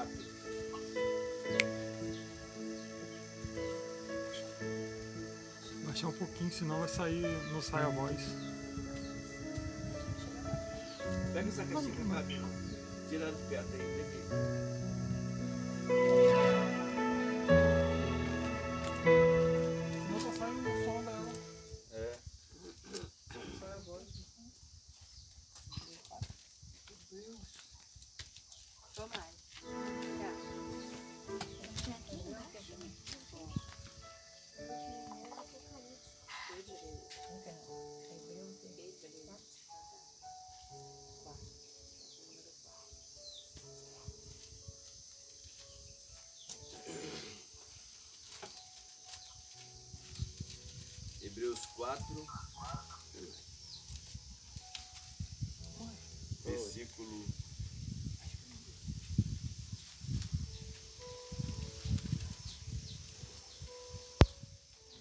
rápido. Baixar um pouquinho, senão vai sair, não sai a voz. Pega essa caixinha rápido. Tira ela de perto aí, peguei. Não tá saindo o som dela. É. Não sai a voz. Tomara. Hebreus 4, versículo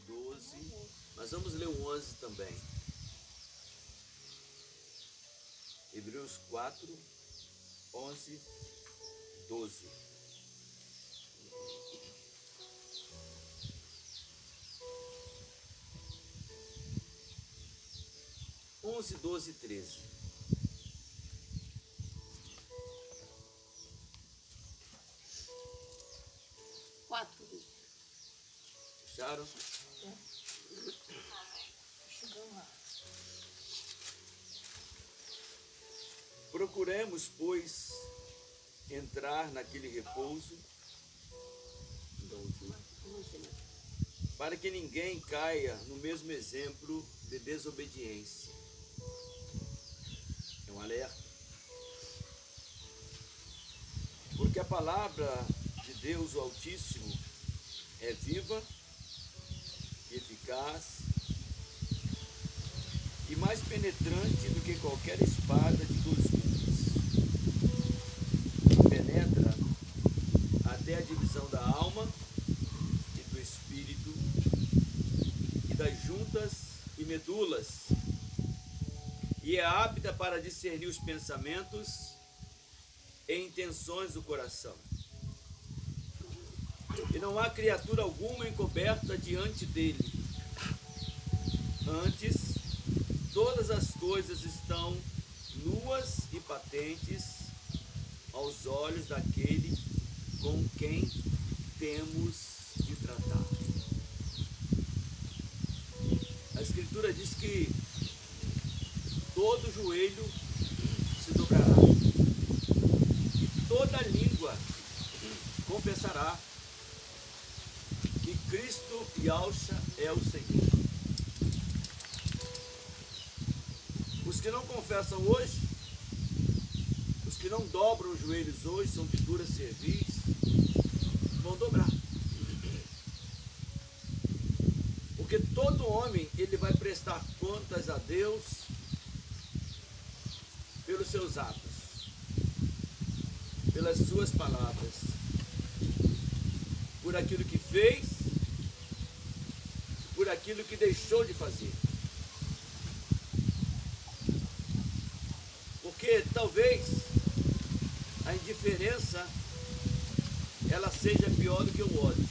12. Nós vamos ler o 11 também. Hebreus 4, 11, 12. Onze, 12 e 13. Quatro. Fecharam? Procuremos, pois, entrar naquele repouso, para que ninguém caia no mesmo exemplo de desobediência. É um alerta. Porque a palavra de Deus, o Altíssimo, é viva, eficaz e mais penetrante do que qualquer espada de dois gumes. Penetra até a divisão da alma e do espírito e das juntas e medulas, e é apta para discernir os pensamentos e intenções do coração. E não há criatura alguma encoberta diante dele. Antes, todas as coisas estão nuas e patentes aos olhos daquele com quem temos de tratar. A Escritura diz que todo joelho se dobrará e toda língua confessará que Cristo Yahshua é o Senhor. Os que não confessam hoje, os que não dobram os joelhos hoje, são de dura cerviz, vão dobrar. Porque todo homem, ele vai prestar contas a Deus pelos seus atos, pelas suas palavras, por aquilo que fez, por aquilo que deixou de fazer. Porque talvez a indiferença ela seja pior do que o ódio.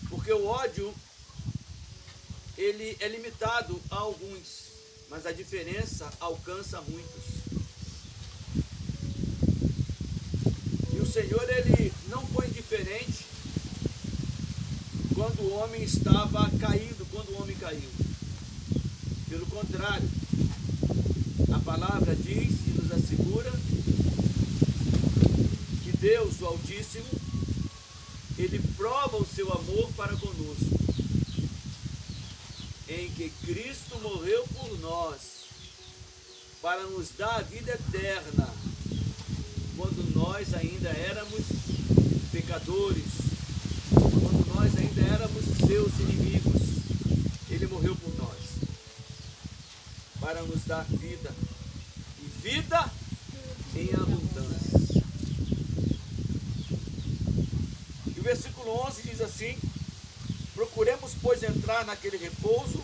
Porque o ódio ele é limitado a alguns, mas a diferença alcança muitos. E o Senhor, ele não foi indiferente quando o homem estava caído, quando o homem caiu. Pelo contrário, a palavra diz e nos assegura que Deus, o Altíssimo, ele prova o seu amor para conosco, em que Cristo morreu por nós, para nos dar a vida eterna, quando nós ainda éramos pecadores, quando nós ainda éramos seus inimigos. Ele morreu por nós, para nos dar vida, e vida em abundância. E o versículo 11 diz assim: procuremos, pois, entrar naquele repouso,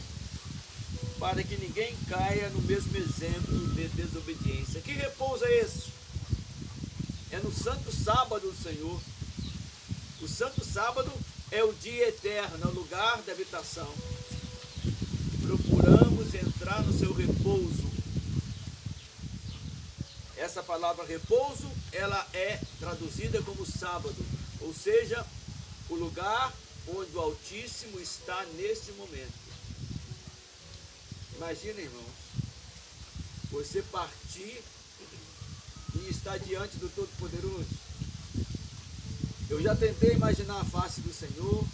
para que ninguém caia no mesmo exemplo de desobediência. Que repouso é esse? é no santo sábado do Senhor. O santo sábado é o dia eterno, é o lugar da habitação. Procuramos entrar no seu repouso. Essa palavra repouso, ela é traduzida como sábado, ou seja, o lugar onde o Altíssimo está neste momento. Imagina, irmãos, você partir e estar diante do Todo-Poderoso. Eu já tentei imaginar a face do Senhor,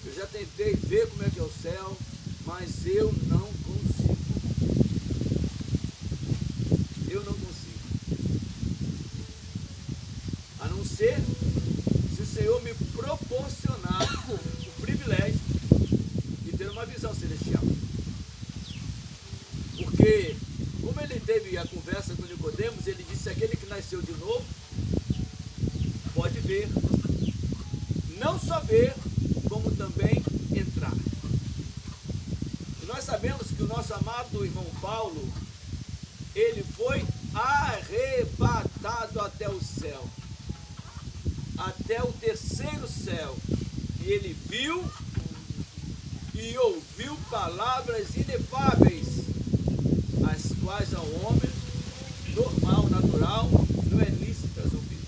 eu já tentei ver como é que é o céu, mas eu não consigo. Eu não consigo. A não ser se o Senhor me proporcionar o privilégio de ter uma visão celestial. Porque, como ele teve a conversa com Nicodemos, ele disse: aquele que nasceu de novo pode ver, não só ver, como também entrar. E nós sabemos que o nosso amado irmão Paulo, ele foi arrebatado até o céu, até o terceiro céu, e ele viu e ouviu palavras inefáveis, as quais ao homem normal, natural, não é lícitas ouvir.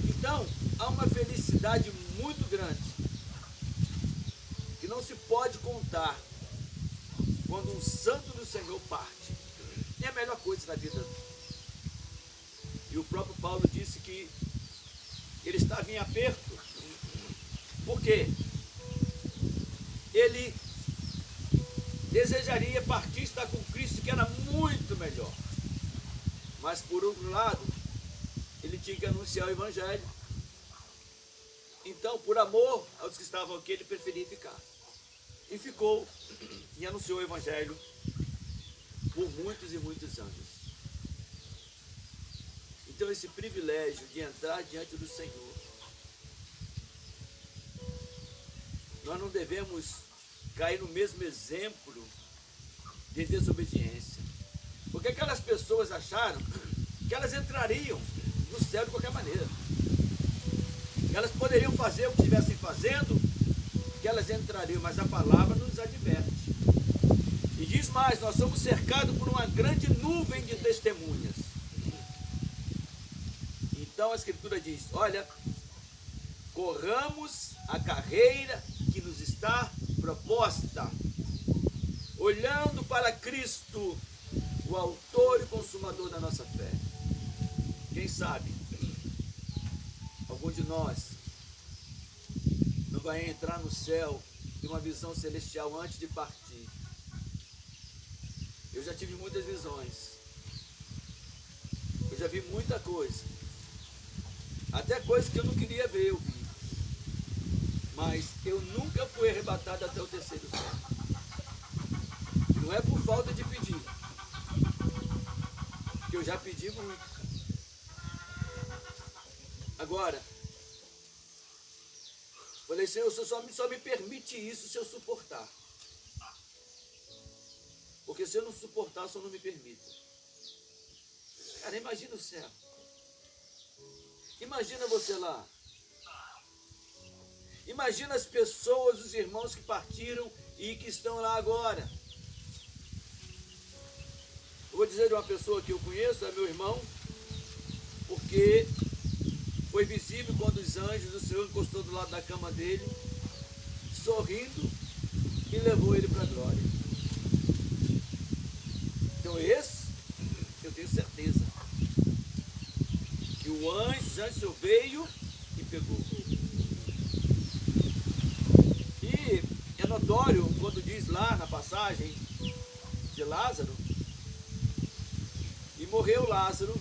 Então, há uma felicidade muito grande, que não se pode contar, quando um santo do Senhor parte. É a melhor coisa da vida. E o próprio Paulo disse que ele estava em aperto. Por quê? Ele desejaria partir, estar com Cristo, que era muito melhor. Mas, por outro lado, ele tinha que anunciar o Evangelho. Então, por amor aos que estavam aqui, ele preferia ficar. E ficou, e anunciou o Evangelho por muitos e muitos anos. Então, esse privilégio de entrar diante do Senhor, nós não devemos cair no mesmo exemplo de desobediência. Porque aquelas pessoas acharam que elas entrariam no céu de qualquer maneira. Elas poderiam fazer o que estivessem fazendo, que elas entrariam, mas a palavra nos adverte. E diz mais: nós somos cercados por uma grande nuvem de testemunhas. Então a Escritura diz: olha, corramos a carreira que nos está proposta, olhando para Cristo, o autor e consumador da nossa fé. Quem sabe algum de nós não vai entrar no céu de uma visão celestial antes de partir. Eu já tive muitas visões, eu já vi muita coisa, até coisas que eu não queria ver, eu vi. Mas eu nunca fui arrebatado até o terceiro céu. Não é por falta de pedir, que eu já pedi muito. Agora, falei: Senhor, o Senhor só me permite isso se eu suportar. Porque se eu não suportar, o Senhor não me permite. Cara, imagina o céu. Imagina você lá. Imagina as pessoas, os irmãos que partiram e que estão lá agora. Eu vou dizer de uma pessoa que eu conheço, é meu irmão, porque foi visível quando os anjos do Senhor encostou do lado da cama dele, sorrindo, e levou ele para a glória. Então esse, eu tenho certeza, que o anjo já veio e pegou. E é notório quando diz lá na passagem de Lázaro, e morreu Lázaro,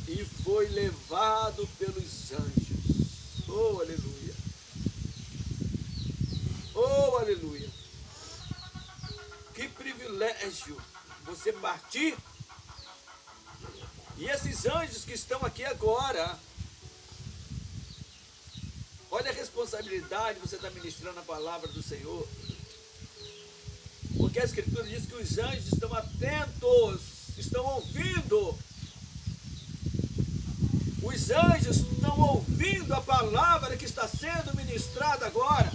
e foi levado pelos anjos. Oh, aleluia! Oh, aleluia! Que privilégio você partir, e esses anjos que estão aqui agora, olha a responsabilidade, você está ministrando a palavra do Senhor, porque a Escritura diz que os anjos estão atentos, estão ouvindo Os anjos estão ouvindo a palavra que está sendo ministrada agora.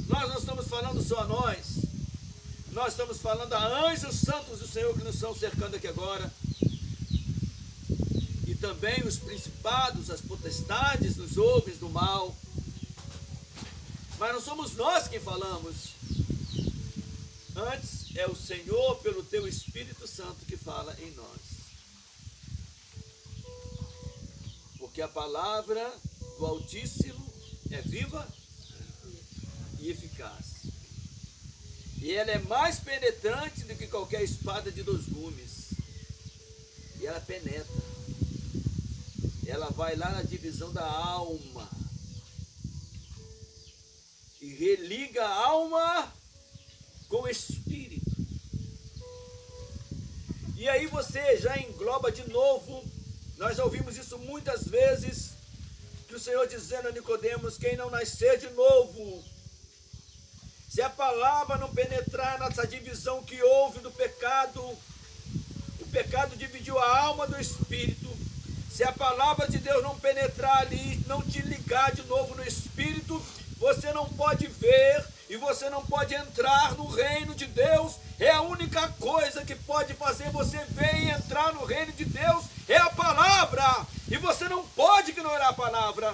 Nós não estamos falando só a nós. Nós estamos falando a anjos santos do Senhor que nos estão cercando aqui agora. E também os principados, as potestades, nos ouvem do mal. Mas não somos nós quem falamos. Antes é o Senhor, pelo teu Espírito Santo, que fala em nós. Porque a palavra do Altíssimo é viva e eficaz. E ela é mais penetrante do que qualquer espada de 2 gumes. E ela penetra. Ela vai lá na divisão da alma. E religa a alma com o espírito. E aí você já engloba de novo. Nós já ouvimos isso muitas vezes, que o Senhor dizendo a Nicodemos: quem não nascer de novo, se a palavra não penetrar nessa divisão que houve do pecado, o pecado dividiu a alma do espírito. Se a palavra de Deus não penetrar ali, não te ligar de novo no espírito, você não pode ver e você não pode entrar no reino de Deus. É a única coisa que pode fazer você ver e entrar no reino de Deus, é a palavra. E você não pode ignorar a palavra.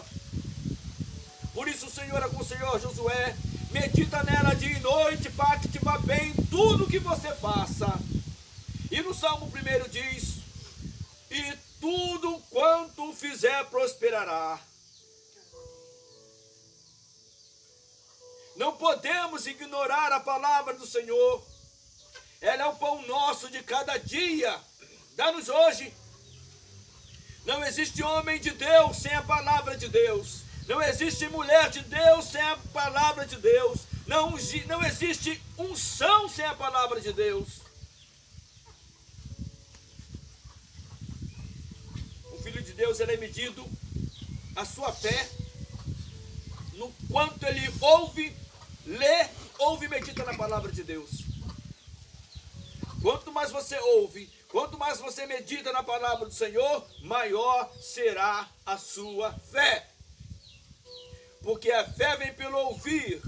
Por isso o Senhor aconselhou a Josué: medita nela dia e noite, para que te vá bem em tudo que você faça. E no Salmo 1 diz: e tudo quanto fizer prosperará. Não podemos ignorar a palavra do Senhor. Ela é o pão nosso de cada dia. Dá-nos hoje. Não existe homem de Deus sem a palavra de Deus. Não existe mulher de Deus sem a palavra de Deus. Não existe unção sem a palavra de Deus. O Filho de Deus, ele é medido a sua fé no quanto ele ouve, lê, ouve e medita na palavra de Deus. Quanto mais você ouve, quanto mais você medita na palavra do Senhor, maior será a sua fé. Porque a fé vem pelo ouvir,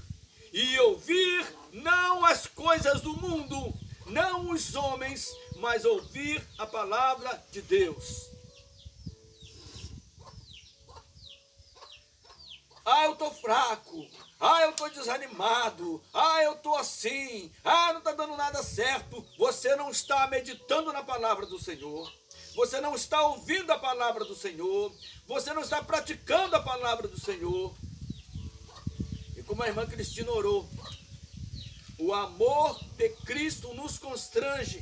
e ouvir não as coisas do mundo, não os homens, mas ouvir a palavra de Deus. Ah, eu estou fraco. Ah, eu estou desanimado. Ah, eu estou assim. Ah, não está dando nada certo. Você não está meditando na palavra do Senhor. Você não está ouvindo a palavra do Senhor. Você não está praticando a palavra do Senhor. E como a irmã Cristina orou, o amor de Cristo nos constrange.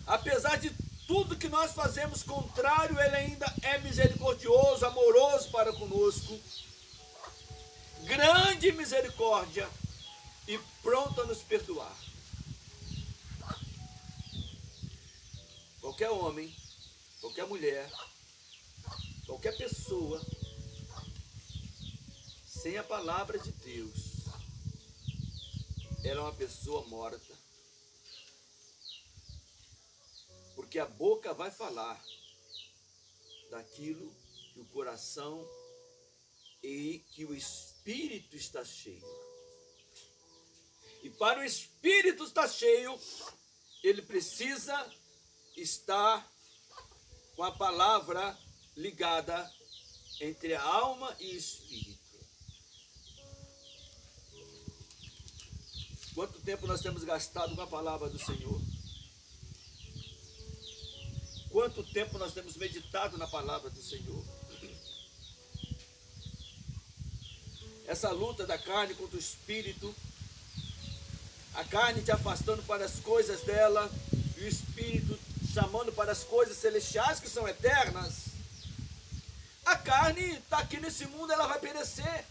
Apesar de tudo que nós fazemos contrário, ele ainda é misericordioso, amoroso para conosco. Grande misericórdia e pronto a nos perdoar. Qualquer homem, qualquer mulher, qualquer pessoa, sem a palavra de Deus, ela é uma pessoa morta. Porque a boca vai falar daquilo que o coração e que o espírito está cheio. E para o espírito estar cheio, ele precisa estar com a palavra ligada entre a alma e o espírito. Quanto tempo nós temos gastado com a palavra do Senhor? Quanto tempo nós temos meditado na palavra do Senhor? Essa luta da carne contra o espírito, a carne te afastando para as coisas dela e o espírito chamando para as coisas celestiais que são eternas. A carne está aqui nesse mundo, ela vai perecer.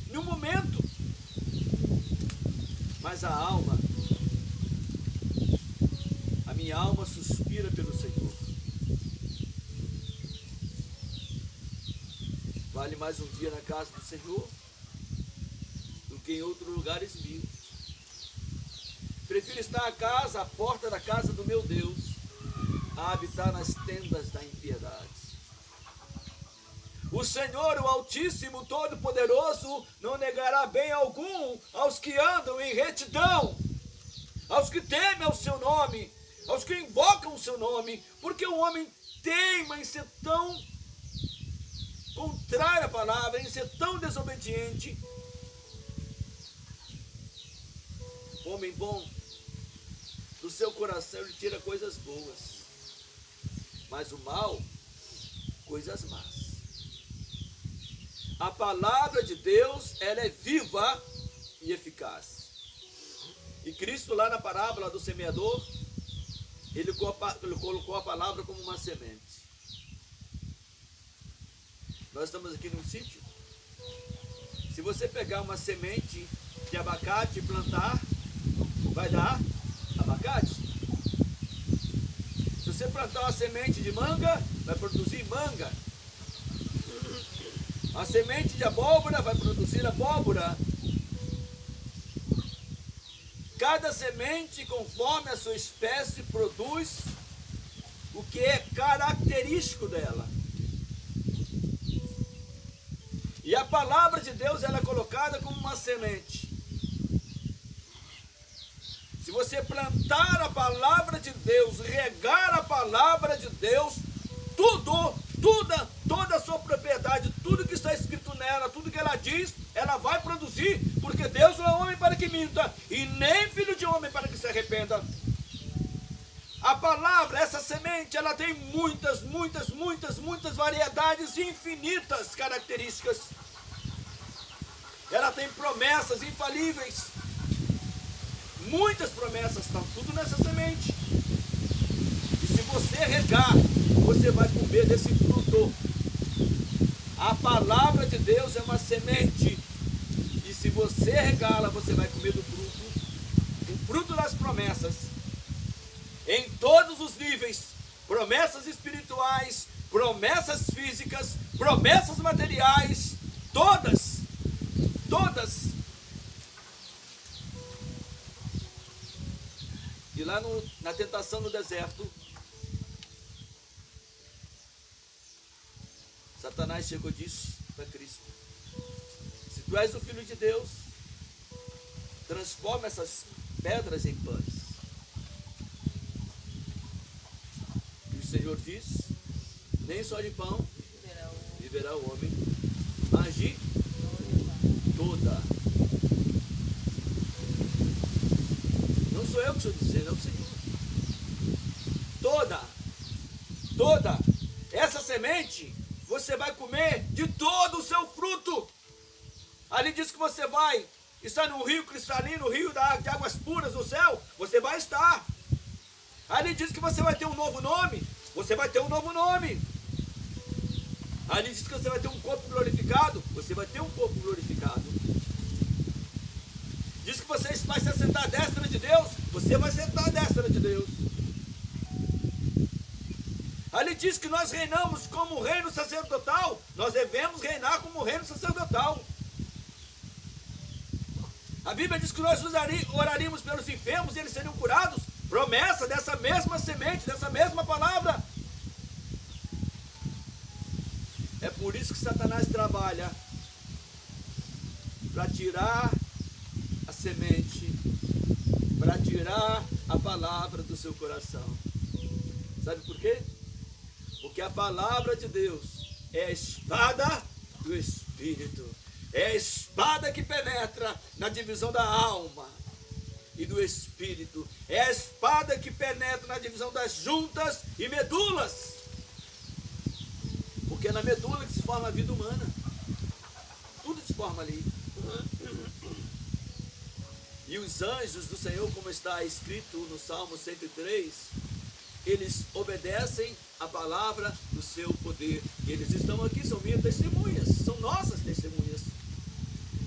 No momento. Mas a alma, minha alma suspira pelo Senhor. Vale mais um dia na casa do Senhor do que em outros lugares mil. Prefiro estar à porta da casa do meu Deus, a habitar nas tendas da impiedade. O Senhor, o Altíssimo, Todo-Poderoso, não negará bem algum aos que andam em retidão, aos que temem ao seu nome, aos que invocam o seu nome, porque o homem teima em ser tão contrário à palavra, em ser tão desobediente. Homem bom, do seu coração ele tira coisas boas, mas o mal, coisas más. A palavra de Deus, ela é viva e eficaz. E Cristo, lá na parábola do semeador, ele colocou a palavra como uma semente. Nós estamos aqui num sítio. Se você pegar uma semente de abacate e plantar, vai dar abacate. Se você plantar uma semente de manga, vai produzir manga. A semente de abóbora vai produzir abóbora. Cada semente, conforme a sua espécie, produz o que é característico dela. E a palavra de Deus, ela é colocada como uma semente. Se você plantar a palavra de Deus, regar a palavra de Deus, toda a sua propriedade, tudo que está escrito nela, tudo que ela diz, ela vai produzir, porque Deus não é homem para que minta, e nem filho de homem para que se arrependa. A palavra, essa semente, ela tem muitas variedades, infinitas características. Ela tem promessas infalíveis. Muitas promessas estão tudo nessa semente. E se você regar, você vai comer desse fruto. A palavra de Deus é uma semente. E se você regá-la, você vai comer do fruto. O fruto das promessas. Em todos os níveis. Promessas espirituais, promessas físicas, promessas materiais. Todas. E lá na tentação no deserto, Satanás chegou e disse para Cristo: se tu és o Filho de Deus, transforma essas pedras em pães. E o Senhor diz: nem só de pão viverá o homem, mas de toda. Não sou eu que estou dizendo, é o Senhor. Toda. Essa semente, você vai comer de todo o seu fruto. Ali diz que você vai estar num rio cristalino, rio de águas puras no céu. Você vai estar. Ali diz que você vai ter um novo nome. Você vai ter um novo nome. Ali diz que você vai ter um corpo glorificado. Você vai ter um corpo glorificado. Diz que você vai se sentar à destra de Deus. Você vai sentar à destra de Deus. Ali diz que nós reinamos como reino sacerdotal. Nós devemos reinar como reino sacerdotal. A Bíblia diz que nós oraríamos pelos enfermos e eles seriam curados. Promessa dessa mesma semente, dessa mesma palavra. É por isso que Satanás trabalha para tirar a semente, para tirar a palavra do seu coração. Sabe por quê? Porque a palavra de Deus é a espada do Espírito. É a espada que penetra na divisão da alma e do Espírito. É a espada que penetra na divisão das juntas e medulas. Porque é na medula que se forma a vida humana. Tudo se forma ali. E os anjos do Senhor, como está escrito no Salmo 103, eles obedecem a palavra do seu poder. E eles estão aqui, são minhas testemunhas, são nossas testemunhas.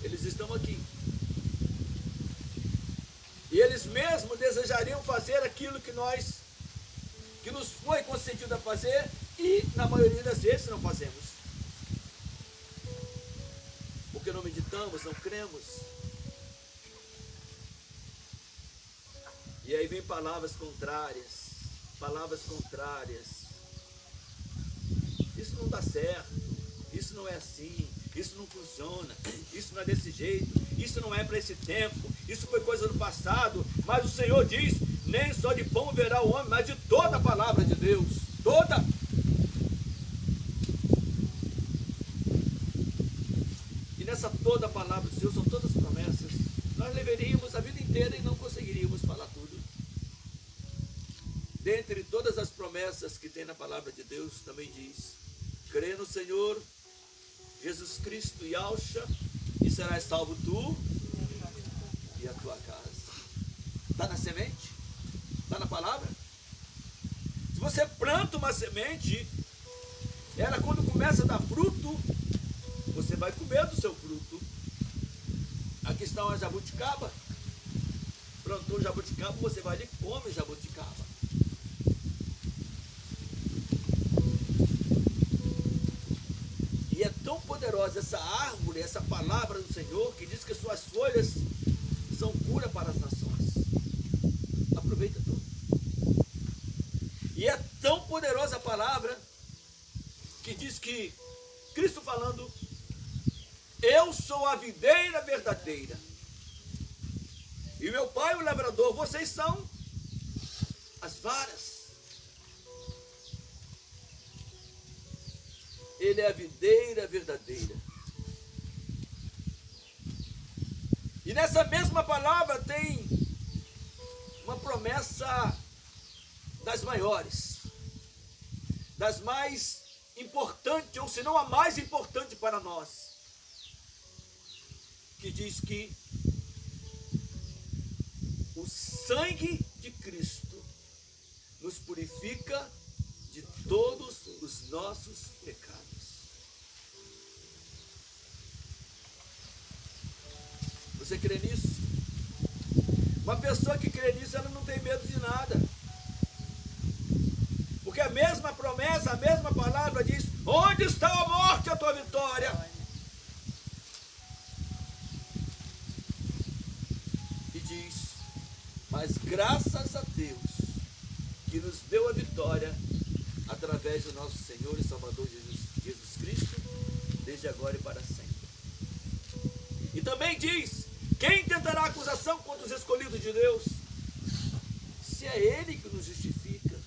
Eles estão aqui. E eles mesmos desejariam fazer aquilo que nos foi concedido a fazer, e na maioria das vezes não fazemos. Porque não meditamos, não cremos. E aí vem palavras contrárias. Palavras contrárias. Isso não dá certo. Isso não é assim. Isso não funciona. Isso não é desse jeito. Isso não é para esse tempo. Isso foi coisa do passado. Mas o Senhor diz: nem só de pão verá o homem, mas de toda a palavra de Deus. Toda. E nessa toda a palavra do Senhor são todas promessas. Nós levaríamos a vida inteira e não conseguiríamos falar tudo. Dentre todas as promessas que tem na palavra de Deus, também diz: crê no Senhor Jesus Cristo e alcha, e serás salvo tu e a tua casa. Está na semente? Está na palavra? Se você planta uma semente, ela quando começa a dar fruto, você vai comer do seu fruto. Aqui está uma jabuticaba. Plantou jabuticaba, você vai ali e come jabuticaba. E é tão poderosa essa árvore, essa palavra do Senhor, que diz que suas folhas são cura para as nações. Aproveita tudo. E é tão poderosa a palavra, que diz que, Cristo falando: eu sou a videira verdadeira, e meu pai o lavrador, vocês são as varas. Ele é a videira verdadeira. E nessa mesma palavra tem uma promessa das maiores, das mais importantes, ou se não a mais importante para nós, que diz que o sangue de Cristo nos purifica de todos os nossos pecados. Você crê nisso? Uma pessoa que crê nisso, ela não tem medo de nada. Porque a mesma promessa, a mesma palavra diz: onde está a morte, a tua vitória? E diz: mas graças a Deus que nos deu a vitória através do nosso Senhor e Salvador Jesus Cristo, desde agora e para sempre. E também diz: quem tentará acusação contra os escolhidos de Deus? Se é Ele que nos justifica.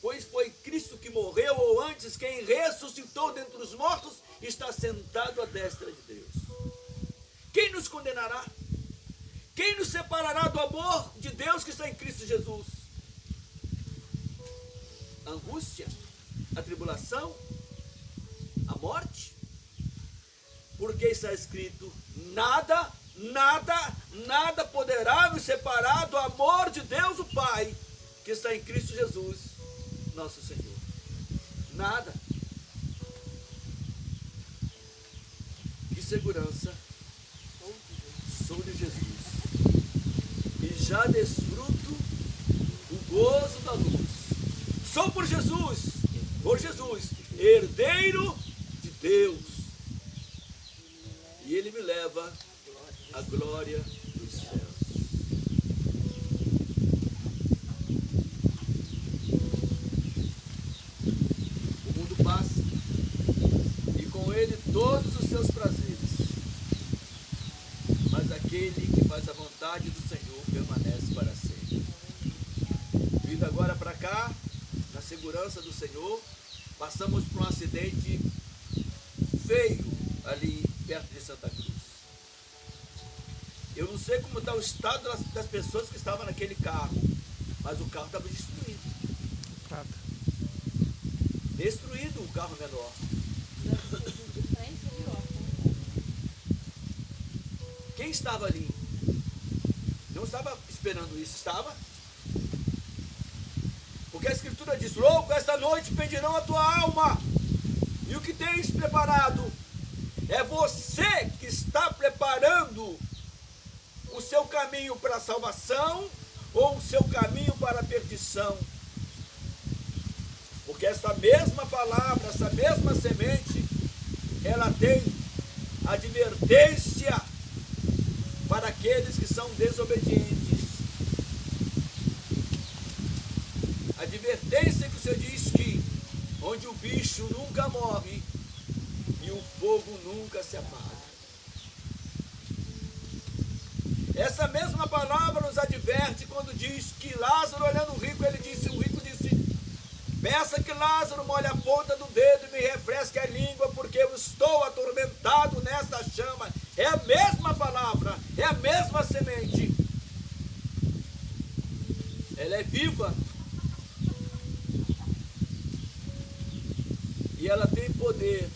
Pois foi Cristo que morreu, ou antes, quem ressuscitou dentre os mortos, está sentado à destra de Deus. Quem nos condenará? Quem nos separará do amor de Deus que está em Cristo Jesus? A angústia? A tribulação? A morte? Porque está escrito: nada, nada, nada poderá nos separar do amor de Deus o Pai, que está em Cristo Jesus, nosso Senhor. Nada. Que segurança! Sou de Jesus, e já desfruto o gozo da luz. Sou por Jesus, herdeiro de Deus. E Ele me leva à glória dos céus. O mundo passa, e com ele todos os seus prazeres. Mas aquele que faz a vontade do Senhor permanece para sempre. Vindo agora para cá, na segurança do Senhor, passamos por um acidente feio ali perto de Santa Cruz. Eu não sei como está o estado das pessoas que estavam naquele carro, mas o carro estava destruído. Destruído o carro menor. Quem estava ali? Não estava esperando isso, estava? Porque a Escritura diz: louco, esta noite pedirão a tua alma, e o que tens preparado? É você que está preparando o seu caminho para a salvação ou o seu caminho para a perdição. Porque essa mesma palavra, essa mesma semente, ela tem advertência para aqueles que são desobedientes. advertência que o Senhor diz que onde o bicho nunca morre e o fogo nunca se apaga. Essa mesma palavra nos adverte quando diz que Lázaro, olhando o rico, o rico disse, peça que Lázaro molhe a ponta do dedo e me refresque a língua, porque eu estou atormentado nesta chama. É a mesma palavra, é a mesma semente. Ela é viva. E ela tem poder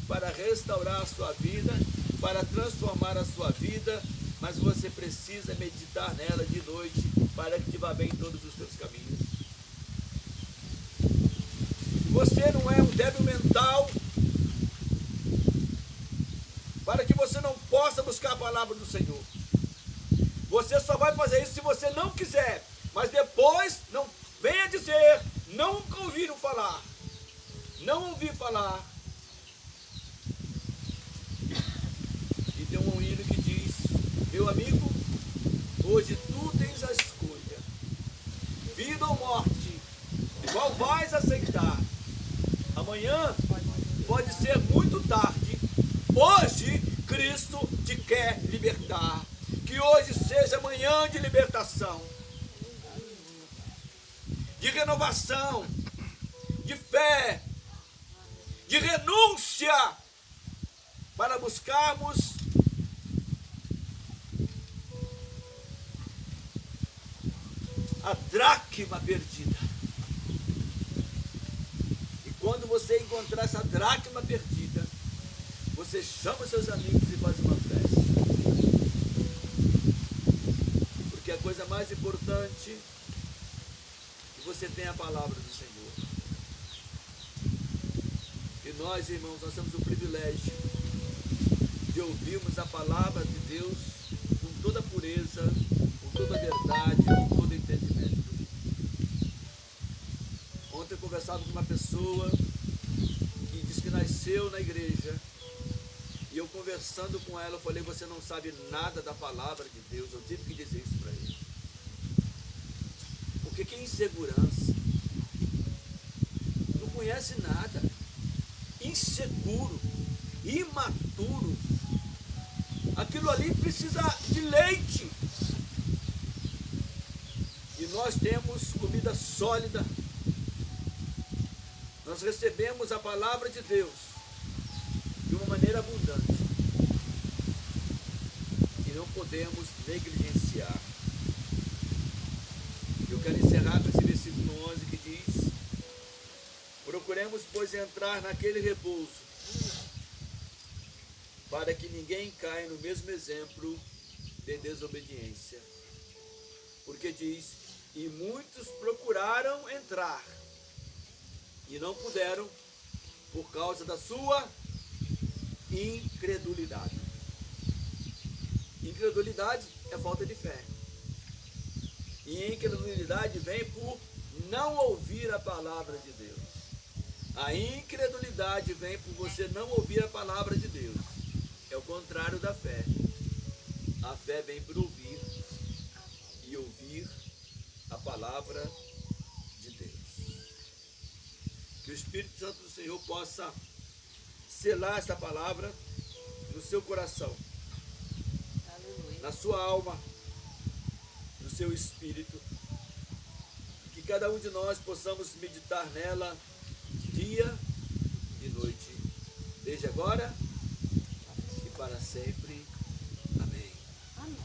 para restaurar a sua vida, para transformar a sua vida, mas você precisa meditar nela de noite para que te vá bem em todos os seus caminhos. Você não é um débil mental para que você não possa buscar a palavra do Senhor. Você só vai fazer isso se você não quiser, mas depois não venha dizer, nunca ouviram falar, não ouvi falar. E tem um hino que diz, meu amigo, hoje tu tens a escolha, vida ou morte, qual vais aceitar? Amanhã pode ser muito tarde. Hoje Cristo te quer libertar. Que hoje seja manhã de libertação, de renovação, de fé, de renúncia, para buscarmos a dracma perdida. E quando você encontrar essa dracma perdida, você chama seus amigos e faz uma festa. Porque a coisa mais importante é que você tenha a palavra do Senhor. E nós, irmãos, nós temos o privilégio de ouvirmos a palavra de Deus com toda a pureza, com toda a verdade, com todo o entendimento. Ontem eu conversava com uma pessoa que diz que nasceu na igreja, e eu conversando com ela, eu falei, você não sabe nada da palavra de Deus. Eu tive que dizer isso para ele. Porque que insegurança, não conhece nada, inseguro, imaturo, aquilo ali precisa de leite. E nós temos comida sólida, nós recebemos a palavra de Deus de uma maneira abundante e não podemos negligenciar. Eu quero encerrar com esse versículo 11 que diz, procuremos, pois, entrar naquele repouso, para que ninguém caia no mesmo exemplo de desobediência. Porque diz, e muitos procuraram entrar e não puderam por causa da sua incredulidade. Incredulidade é falta de fé. E incredulidade vem por não ouvir a palavra de Deus. A incredulidade vem por você não ouvir a palavra de Deus. É o contrário da fé. A fé vem por ouvir e ouvir a palavra de Deus. Que o Espírito Santo do Senhor possa selar esta palavra no seu coração, Aleluia. na sua alma, no seu espírito. Que cada um de nós possamos meditar nela dia e noite, desde agora e para sempre. Amém. Amém.